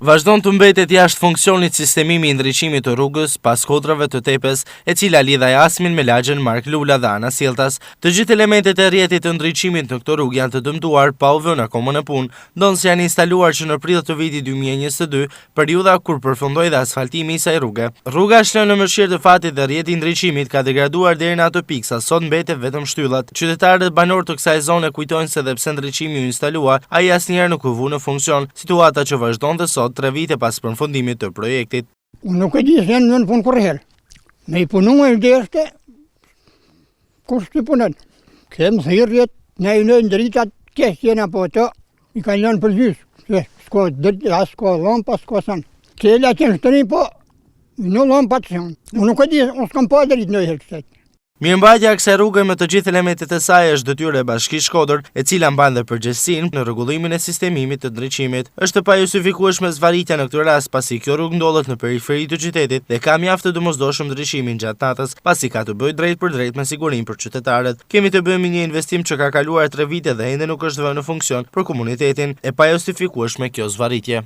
Vazhdon të mbetet jashtë funksionit sistemimi i ndriçimit të rrugës pas kodrave të Tepës, e cila lidh Ajasmin me lagjen Mark Lula dhe Ana Sjelltas. Të gjithë elementet e rrjetit të ndriçimit në këtë rrugë janë të dëmtuar pa u vënë akoma në punë, ndonse janë instaluar që në prill të vitit 2022, periudha kur përfundoi dhe asfaltimi i kësaj rruge. Rruga është lënë në mëshirë të fatit dhe rrjeti i ndriçimit ka degraduar deri në atë pikë sa sot mbetet vetëm shtyllat. Qytetarët banor të kësaj zone kujtojnë se edhe pse ndriçimi u instalua, ai asnjëherë nuk u vu në funksion, situata që vazhdon dhe sot 3 vite pas përfundimit të projektit. Unë nuk e di se janë në punë kurrë. Me i punu e ndeshte, kush të punën? Kemë thirrjet, ne i në ndritat keshjen apo të, i ka lënë për gjysë. Se s'ko dërë, as s'ko lampa, s'ko sanë. Kella që në shtëni, po, në lampa të shanë. Unë nuk e di, unë s'kam pa dërit në herë këtë. Mirëmbajtja e kësaj rruge me të gjithë elementet e saj është detyrë e Bashkisë Shkodër, e cila mban dhe përgjegjësinë në rregullimin e sistemimit të ndriçimit. Është pa justifikueshme zvarritja në këtë rast pasi kjo rrugë ndodhet në periferi të qytetit dhe ka mjaft të domosdoshëm ndriçimin gjatë natës, pasi ka të bëjë drejt për drejt me sigurinë për qytetarët. Kemi të bëjmë një investim që ka kaluar 3 vite dhe ende nuk është vënë në funksion për komunitetin, e pa justifikueshme kjo zvarritje.